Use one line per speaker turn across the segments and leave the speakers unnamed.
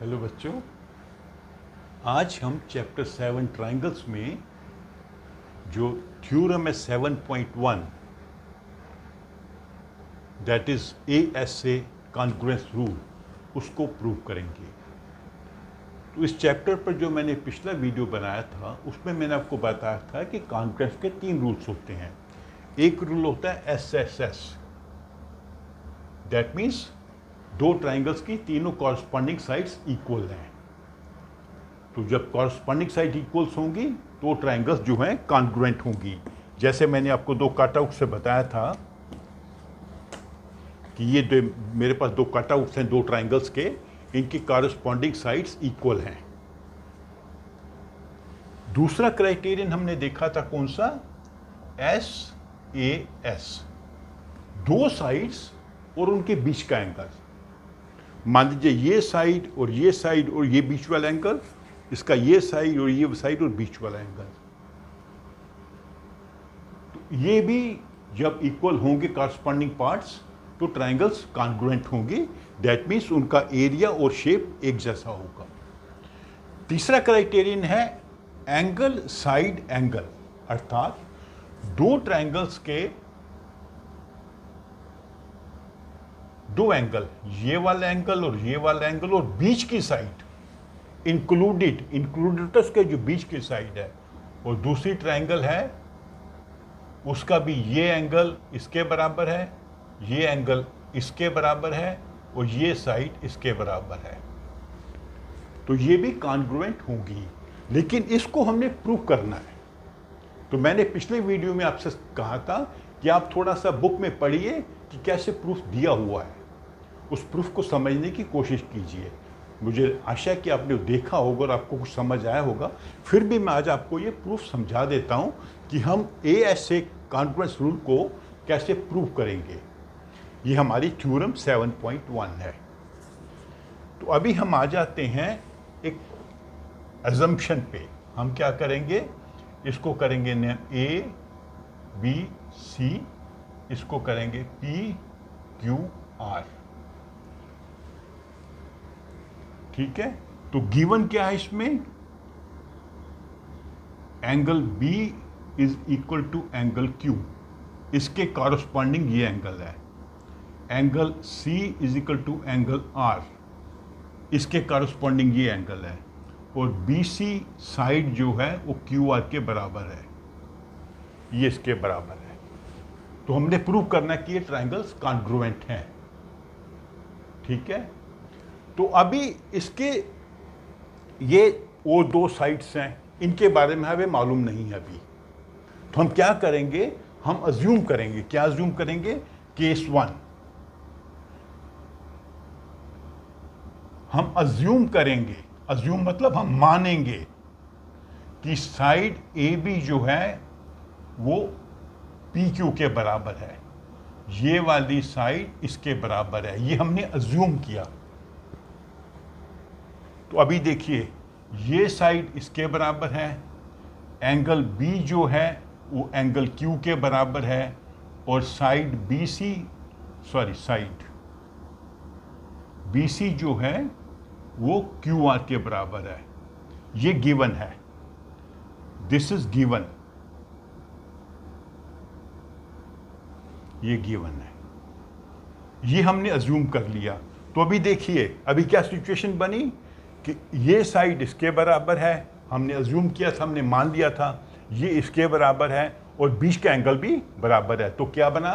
Hello बच्चों, आज हम चैप्टर 7 ट्राइंगल्स में जो थ्योरम है 7.1 that is ASA congruence rule उसको प्रूव करेंगे। तो इस चैप्टर पर जो मैंने पिछला वीडियो बनाया था उसमें मैंने आपको बताया था कि कॉन्ग्रुएंस के 3 रूल्स होते हैं। एक रूल होता है SSS, दैट मीन्स दो ट्राइंगल्स की तीनों कॉरस्पॉन्डिंग साइड्स इक्वल हैं। तो जब कॉरस्पॉन्डिंग साइड इक्वल्स होंगी तो ट्राइंगल्स जो हैं कॉन्ग्रुएंट होंगी। जैसे मैंने आपको दो कटआउट से बताया था कि ये मेरे पास दो कटआउट्स हैं दो ट्राइंगल्स के, इनकी कॉरस्पॉन्डिंग साइड्स इक्वल हैं। दूसरा क्राइटेरियन हमने देखा था कौन सा, SAS, दो साइड्स और उनके बीच का एंगल। मान लीजिए ये साइड और ये साइड और ये बीच वाला एंगल, इसका ये साइड और ये साइड और बीच वाला एंगल, तो ये भी जब इक्वल होंगे कॉरस्पॉन्डिंग पार्ट्स तो ट्राइंगल्स कॉन्ग्रुएंट होंगे। दैट मीन्स उनका एरिया और शेप एक जैसा होगा। तीसरा क्राइटेरियन है एंगल साइड एंगल, अर्थात दो ट्राइंगल्स के दो एंगल, ये वाला एंगल और ये वाला एंगल और बीच की साइड इंक्लूडेड के जो बीच की साइड है, और दूसरी ट्राइंगल है उसका भी ये एंगल इसके बराबर है, ये एंगल इसके बराबर है और ये साइड इसके बराबर है, तो ये भी कॉन्ग्रुएंट होगी। लेकिन इसको हमने प्रूव करना है। तो मैंने पिछले वीडियो में आपसे कहा था कि आप थोड़ा सा बुक में पढ़िए कि कैसे प्रूफ दिया हुआ है, उस प्रूफ को समझने की कोशिश कीजिए। मुझे आशा है कि आपने देखा होगा और आपको कुछ समझ आया होगा। फिर भी मैं आज आपको ये प्रूफ समझा देता हूँ कि हम ASA कॉन्ग्रुएंस रूल को कैसे प्रूव करेंगे। ये हमारी थ्योरम 7.1 है। तो अभी हम आ जाते हैं एक अजम्पशन पे। हम क्या करेंगे, इसको करेंगे नेम ABC, इसको करेंगे PQR, ठीक है। तो गिवन क्या है इसमें, angle B is equal to angle Q, इसके कॉरस्पॉन्डिंग ये एंगल है। Angle C is equal to angle R, इसके कॉरस्पॉन्डिंग ये एंगल है। और BC साइड जो है वो QR के बराबर है, ये इसके बराबर है। तो हमने प्रूव करना कि ये ट्राइंगल्स कॉन्ग्रुएंट हैं, ठीक है। तो अभी इसके ये वो दो साइड्स हैं, इनके बारे में हमें मालूम नहीं है अभी। तो हम क्या करेंगे, हम अज्यूम करेंगे। क्या अज्यूम करेंगे, केस 1 हम अज्यूम करेंगे। अज्यूम मतलब हम मानेंगे कि साइड AB जो है वो PQ के बराबर है, ये वाली साइड इसके बराबर है, ये हमने अज्यूम किया। तो अभी देखिए ये साइड इसके बराबर है, एंगल B जो है वो एंगल Q के बराबर है, और साइड BC जो है वो QR के बराबर है। ये गिवन है, दिस इज गिवन, ये गिवन है, ये हमने अज्यूम कर लिया। तो अभी देखिए अभी क्या सिचुएशन बनी कि ये साइड इसके बराबर है, हमने अज्यूम किया था, हमने मान लिया था ये इसके बराबर है, और बीच का एंगल भी बराबर है। तो क्या बना,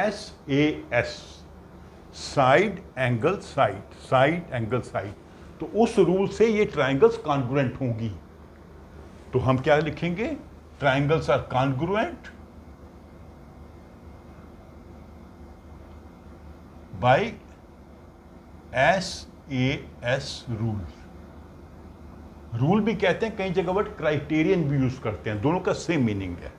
SAS, side angle side, side angle side. तो उस रूल से ये ट्राइंगल्स कॉन्ग्रुएंट होंगी। तो हम क्या लिखेंगे, triangles are congruent by SAS rule. Rule भी कहते हैं, कई जगह वर्ड क्राइटेरियन भी यूज करते हैं, दोनों का सेम मीनिंग है।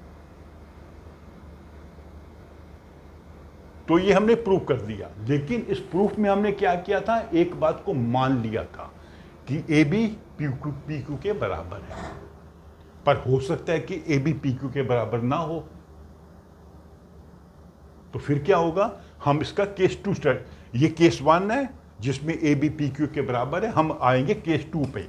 तो ये हमने प्रूव कर दिया। लेकिन इस प्रूफ में हमने क्या किया था, एक बात को मान लिया था कि AB PQ के बराबर है। पर हो सकता है कि AB PQ के बराबर ना हो, तो फिर क्या होगा, हम इसका केस 2 स्टार्ट, ये केस 1 है जिसमें ए बी पी क्यू के बराबर है। हम आएंगे केस 2 पे।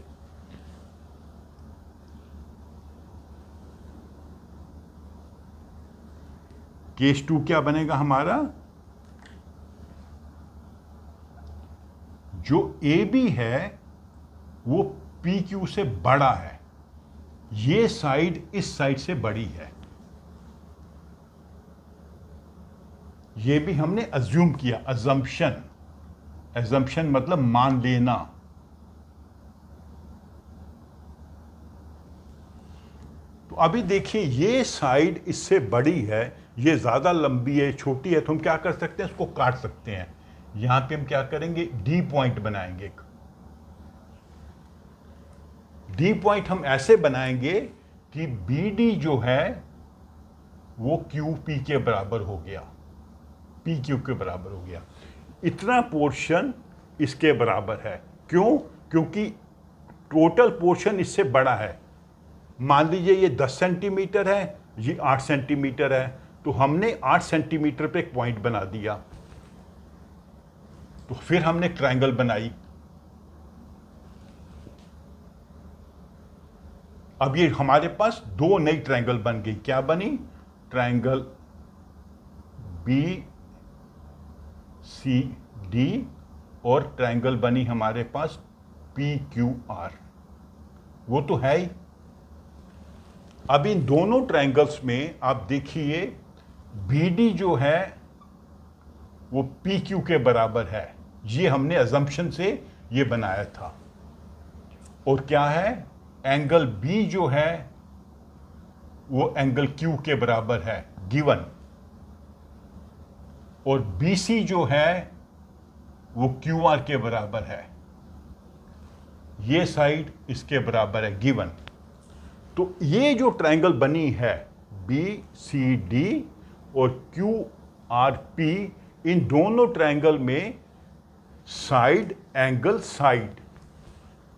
केस 2 क्या बनेगा हमारा, जो ए बी है वो पी क्यू से बड़ा है, ये साइड इस साइड से बड़ी है। ये भी हमने अज्यूम किया, अजम्पशन। एजम्पशन मतलब मान लेना। तो अभी देखिए ये साइड इससे बड़ी है, ये ज्यादा लंबी है, छोटी है, तो हम क्या कर सकते हैं, इसको काट सकते हैं। यहां पे हम क्या करेंगे, डी पॉइंट बनाएंगे। डी पॉइंट हम ऐसे बनाएंगे कि बी डी जो है वो क्यू पी के बराबर हो गया, पी क्यू के बराबर हो गया। इतना पोर्शन इसके बराबर है। क्यों? क्योंकि टोटल पोर्शन इससे बड़ा है। मान लीजिए ये 10 सेंटीमीटर है, ये 8 सेंटीमीटर है, तो हमने 8 सेंटीमीटर पे एक पॉइंट बना दिया। तो फिर हमने ट्रायंगल बनाई। अब ये हमारे पास दो नई ट्रायंगल बन गई। क्या बनी? ट्रायंगल बी सी डी और ट्रायंगल बनी हमारे पास पी क्यू आर। वो तो है ही। अब इन दोनों ट्रायंगल्स में आप देखिए बी डी जो है वो पी क्यू के बराबर है। ये हमने अजम्पशन से ये बनाया था। और क्या है, एंगल बी जो है वो एंगल क्यू के बराबर है, गिवन। और बी सी जो है वो क्यू आर के बराबर है। ये साइड इसके बराबर है, गिवन। तो ये जो ट्रायंगल बनी है बी सी डी और क्यू आर पी, इन दोनों ट्रायंगल में साइड एंगल साइड,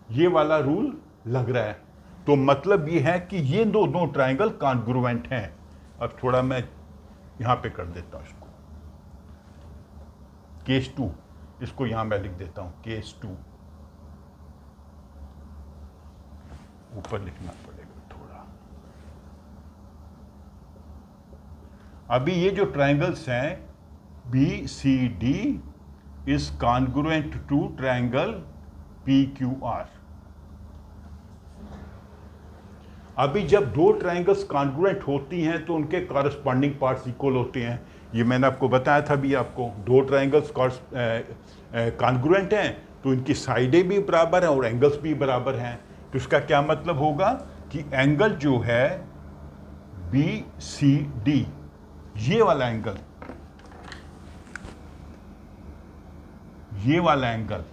ये वाला रूल लग रहा है। तो मतलब ये है कि ये दोनों ट्रायंगल कॉन्ग्रुएंट हैं। अब थोड़ा मैं यहां पे कर देता हूं इसको, केस 2, इसको यहां मैं लिख देता हूं, केस 2। ऊपर लिखना पड़ेगा थोड़ा। अभी ये जो ट्रायंगल्स हैं B C D is congruent to triangle P Q R. अभी जब दो ट्रायंगल्स कॉन्ग्रुएंट होती हैं तो उनके कॉरस्पॉन्डिंग पार्ट्स इक्वल होते हैं। ये मैंने आपको बताया था भी, आपको दो ट्रायंगल्स कॉन्ग्रुएंट हैं तो इनकी साइडें भी बराबर हैं और एंगल्स भी बराबर हैं। तो इसका क्या मतलब होगा कि एंगल जो है बी सी डी, ये वाला एंगल, ये वाला एंगल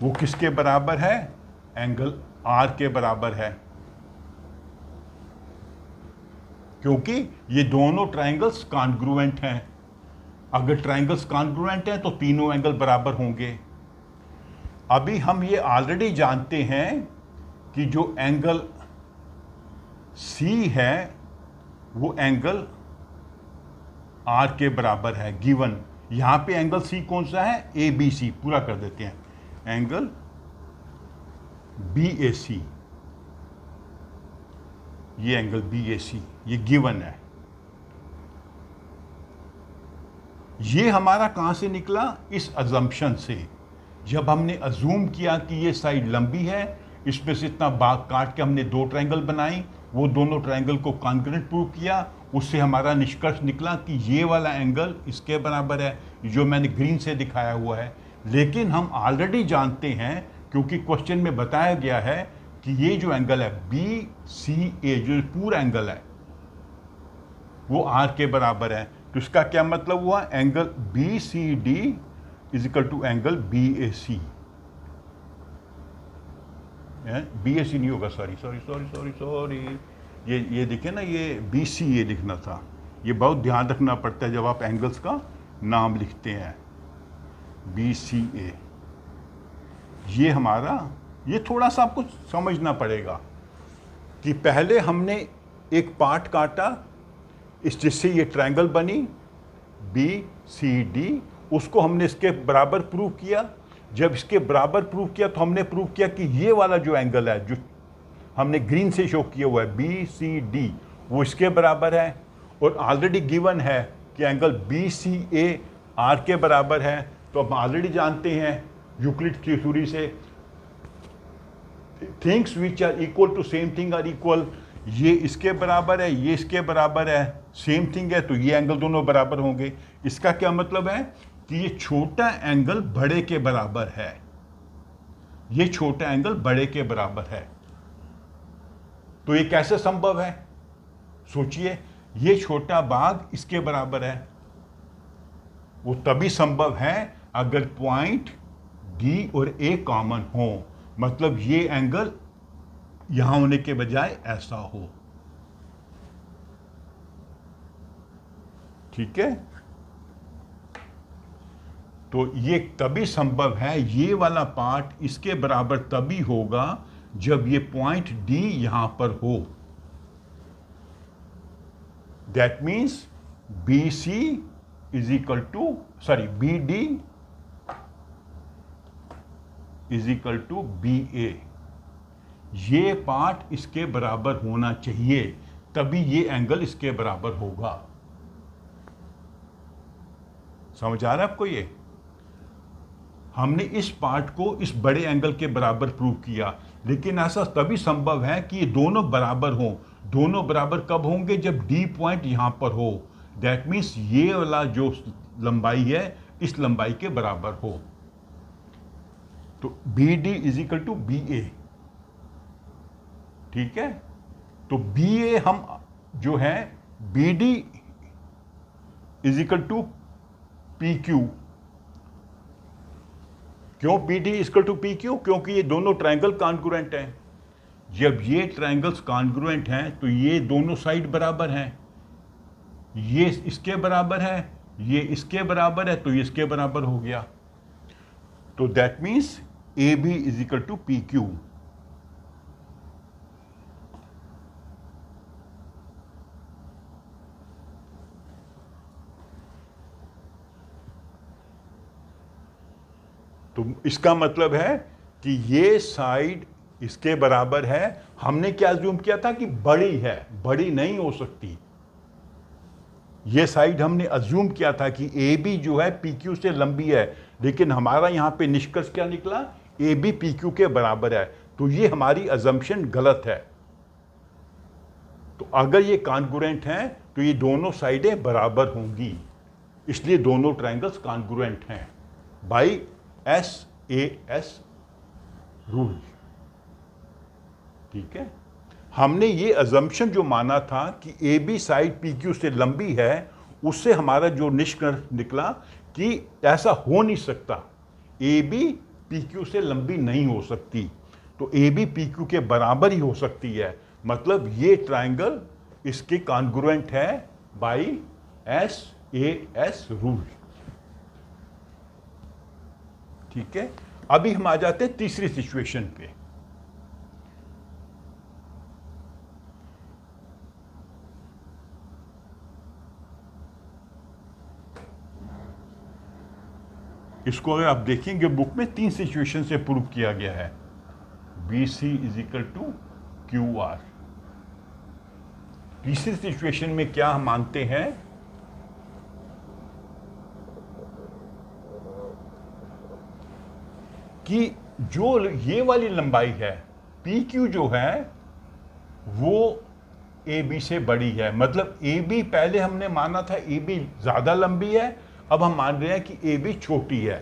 वो किसके बराबर है, एंगल आर के बराबर है। क्योंकि ये दोनों ट्रायंगल्स कॉन्ग्रुएंट हैं। अगर ट्रायंगल्स कॉन्ग्रुएंट हैं तो तीनों एंगल बराबर होंगे। अभी हम ये ऑलरेडी जानते हैं कि जो एंगल सी है वो एंगल आर के बराबर है, गिवन। यहां पे एंगल सी कौन सा है, ए बी सी। पूरा कर देते हैं, एंगल बी ए सी, ये एंगल बी ए सी, ये गिवन है। ये हमारा कहां से निकला, इस अजम्पशन से। जब हमने अजूम किया कि ये साइड लंबी है, इसमें से इतना भाग काट के हमने दो ट्रायंगल बनाई, वो दोनों ट्रायंगल को कॉन्ग्रुएंट प्रूव किया, उससे हमारा निष्कर्ष निकला कि ये वाला एंगल इसके बराबर है, जो मैंने ग्रीन से दिखाया हुआ है। लेकिन हम ऑलरेडी जानते हैं, क्योंकि क्वेश्चन में बताया गया है कि ये जो एंगल है बी सी ए, जो पूरा एंगल है वो आर के बराबर है। तो इसका क्या मतलब हुआ, angle B C D is equal to angle B A C. B A C नहीं होगा, sorry sorry sorry sorry sorry, ये देखिए ना, ये बी सी ए लिखना था। ये बहुत ध्यान रखना पड़ता है जब आप एंगल्स का नाम लिखते हैं, बी सी ए। ये हमारा, ये थोड़ा सा आपको समझना पड़ेगा कि पहले हमने एक पार्ट काटा, इस जिससे ये ट्रायंगल बनी बी सी डी, उसको हमने इसके बराबर प्रूव किया। जब इसके बराबर प्रूव किया तो हमने प्रूव किया कि ये वाला जो एंगल है, जो हमने ग्रीन से शो किया हुआ है BCD, वो इसके बराबर है। और ऑलरेडी गिवन है कि एंगल BCA R के बराबर है। तो हम ऑलरेडी जानते हैं यूक्लिड की थ्योरी से, things which are equal to same thing are equal. ये इसके बराबर है, ये इसके बराबर है, सेम थिंग है, तो ये एंगल दोनों बराबर होंगे। इसका क्या मतलब है कि ये छोटा एंगल बड़े के बराबर है, ये छोटा एंगल बड़े के बराबर है। तो ये कैसे संभव है? सोचिए, ये छोटा भाग इसके बराबर है। वो तभी संभव है अगर पॉइंट D और A कॉमन हो, मतलब ये एंगल यहां होने के बजाय ऐसा हो। ठीक है, तो ये तभी संभव है, ये वाला पार्ट इसके बराबर तभी होगा जब ये पॉइंट D यहां पर हो। That means BC is equal to BD is equal to BA। ये पार्ट इसके बराबर होना चाहिए, तभी ये एंगल इसके बराबर होगा। समझ आ रहा है आपको? ये हमने इस पार्ट को इस बड़े एंगल के बराबर प्रूव किया, लेकिन ऐसा तभी संभव है कि ये दोनों बराबर हों। दोनों बराबर कब होंगे? जब D पॉइंट यहां पर हो। दैट मीन्स ये वाला जो लंबाई है इस लंबाई के बराबर हो। तो BD is equal to BA। ठीक है, तो BA हम जो है BD is equal to PQ। क्यों BD is equal to PQ? क्योंकि ये दोनों ट्रायंगल कॉन्ग्रुएंट हैं। जब ये ट्रायंगल्स कॉन्ग्रुएंट हैं तो ये दोनों साइड बराबर हैं। ये इसके बराबर है, ये इसके बराबर है, तो ये इसके बराबर हो गया। तो that means AB is equal to PQ। तो इसका मतलब है कि ये साइड इसके बराबर है। हमने क्या अज्यूम किया था कि बड़ी है, बड़ी नहीं हो सकती। ये साइड हमने अज्यूम किया था कि AB जो है PQ से लंबी है, लेकिन हमारा यहां पे निष्कर्ष क्या निकला? AB PQ के बराबर है। तो ये हमारी अजम्पशन गलत है। तो अगर ये कॉन्ग्रुएंट हैं तो ये दोनों साइडें बराबर होंगी, इसलिए दोनों ट्रायंगल्स कॉन्ग्रुएंट हैं बाई SAS रूल। ठीक है, हमने ये अजम्पशन जो माना था कि AB साइड PQ से लंबी है, उससे हमारा जो निष्कर्ष निकला कि ऐसा हो नहीं सकता, AB PQ से लंबी नहीं हो सकती। तो AB PQ के बराबर ही हो सकती है, मतलब ये ट्रायंगल इसके कॉन्ग्रुएंट है बाई SAS रूल। ठीक है, अभी हम आ जाते हैं तीसरी सिचुएशन पे। इसको अगर आप देखेंगे बुक में 3 सिचुएशन से प्रूव किया गया है। BC is equal to QR। तीसरी सिचुएशन में क्या हम मानते हैं कि जो ये वाली लंबाई है PQ जो है वो AB से बड़ी है। मतलब AB पहले हमने माना था AB ज्यादा लंबी है, अब हम मान रहे हैं कि AB छोटी है।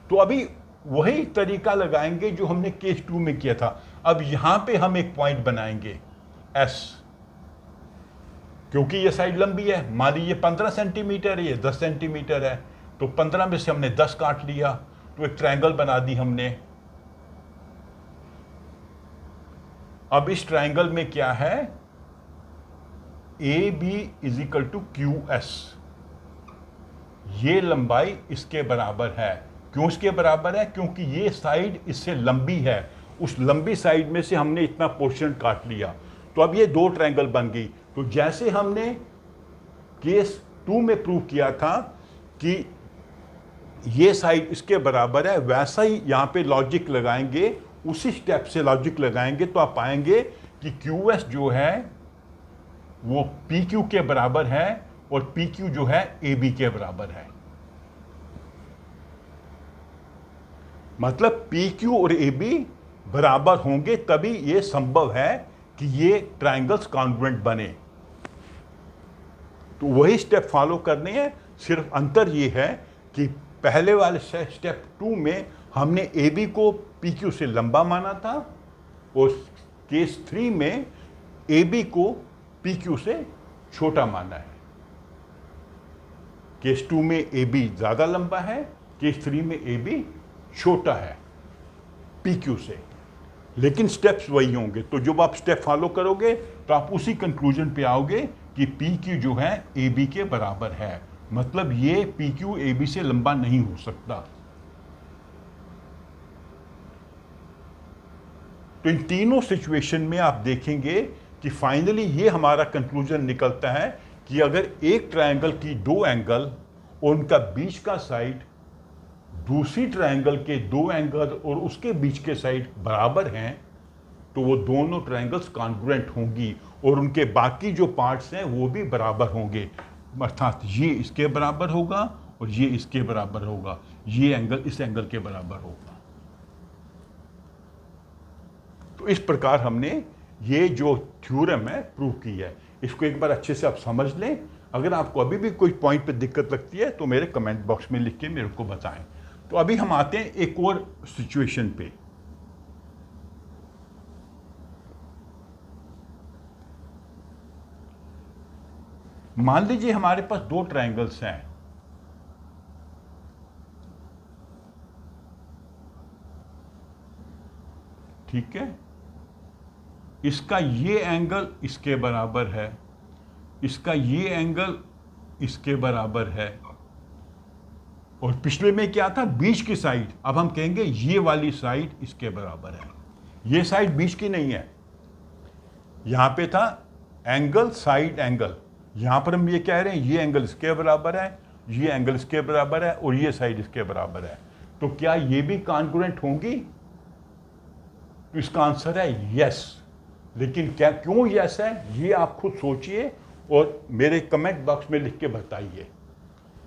तो अभी वही तरीका लगाएंगे जो हमने केस 2 में किया था। अब यहां पे हम एक पॉइंट बनाएंगे S, क्योंकि ये साइड लंबी है। मान लीजिए 15 सेंटीमीटर है, ये 10 सेंटीमीटर है, तो 15 में से हमने 10 काट लिया, तो एक ट्रायंगल बना दी हमने। अब इस ट्रायंगल में क्या है? AB is equal to QS। ये लंबाई इसके बराबर है। क्यों इसके बराबर है? क्योंकि ये साइड इससे लंबी है। उस लंबी साइड में से हमने इतना पोर्शन काट लिया, तो अब ये 2 ट्रायंगल बन गई। तो जैसे हमने केस 2 में प्रूव किया था कि ये साइड इसके बराबर है, वैसा ही यहाँ पे लॉजिक लगाएंगे, उसी स्टेप से लॉजिक लगाएंगे तो आप पाएंगे कि QS जो है वो PQ के बराबर है और PQ जो है AB के बराबर है। मतलब PQ और AB बराबर होंगे तभी ये संभव है कि ये ट्रायंगल्स कॉन्ग्रुएंट बने। तो वही स्टेप फॉलो करने हैं, सिर्फ अंतर ये है कि पहले वाले स्टेप 2 में हमने AB को PQ से लंबा माना था और केस 3 में AB को PQ से छोटा माना है। केस 2 में AB ज़्यादा लंबा है, केस 3 में AB छोटा है PQ से, लेकिन स्टेप्स वही होंगे। तो जब आप स्टेप फॉलो करोगे तो आप उसी कंक्लूजन पे आओगे कि PQ जो है AB के बराबर है, मतलब ये PQ AB से लंबा नहीं हो सकता। तो इन तीनों सिचुएशन में आप देखेंगे कि फाइनली ये हमारा कंक्लूजन निकलता है कि अगर एक ट्रायंगल की दो एंगल और उनका बीच का साइड दूसरी ट्रायंगल के दो एंगल और उसके बीच के साइड बराबर हैं तो वो दोनों ट्रायंगल्स कॉन्ग्रुएंट होंगी और उनके बाकी जो पार्ट्स हैं वो भी बराबर होंगे। अर्थात ये इसके बराबर होगा और ये इसके बराबर होगा, ये एंगल इस एंगल के बराबर होगा। तो इस प्रकार हमने ये जो थ्योरम है प्रूव की है। इसको एक बार अच्छे से आप समझ लें। अगर आपको अभी भी कोई पॉइंट पे दिक्कत लगती है तो मेरे कमेंट बॉक्स में लिख के मेरे को बताएं। तो अभी हम आते हैं एक और सिचुएशन पे। मान लीजिए हमारे पास दो ट्रायंगल्स हैं, ठीक है। इसका ये एंगल इसके बराबर है, इसका ये एंगल इसके बराबर है, और पिछले में क्या था, बीच की साइड। अब हम कहेंगे ये वाली साइड इसके बराबर है। ये साइड बीच की नहीं है, यहां पे था एंगल साइड एंगल, यहां पर हम ये कह रहे हैं ये एंगल इसके बराबर है, ये एंगल इसके बराबर है और ये साइड इसके बराबर है। तो क्या ये भी कॉन्ग्रुएंट होंगी? तो इसका आंसर है यस। लेकिन क्या क्यों यस है ये आप खुद सोचिए और मेरे कमेंट बॉक्स में लिख के बताइए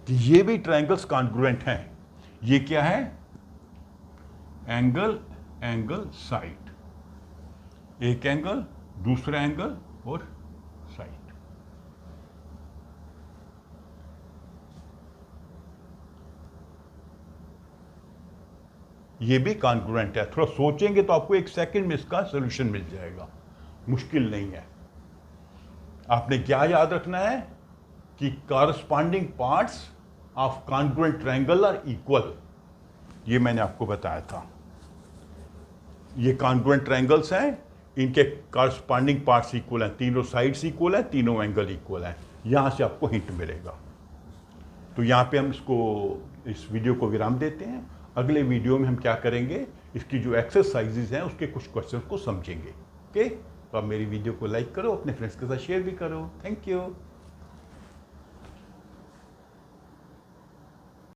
कि ये भी ट्रायंगल्स कॉन्ग्रुएंट हैं। ये क्या है? एंगल एंगल साइड, एक एंगल दूसरा एंगल और साइड। ये भी कॉन्ग्रुएंट है। थोड़ा सोचेंगे तो आपको एक सेकंड में इसका सॉल्यूशन मिल जाएगा, मुश्किल नहीं है। आपने क्या याद रखना है कि corresponding parts of congruent triangle are equal. ये मैंने आपको बताया था। ये कॉन्ग्रुएंट ट्रायंगल्स हैं, इनके कॉरस्पॉन्डिंग पार्ट्स इक्वल हैं, तीनों साइड्स इक्वल हैं, तीनों एंगल इक्वल हैं। यहां से आपको हिंट मिलेगा। तो यहां पे हम इस वीडियो को विराम देते हैं। अगले वीडियो में हम क्या करेंगे, इसकी जो एक्सरसाइजेज हैं उसके कुछ क्वेश्चन को समझेंगे। ओके, तो आप मेरी वीडियो को लाइक करो, अपने फ्रेंड्स के साथ शेयर भी करो। Thank you.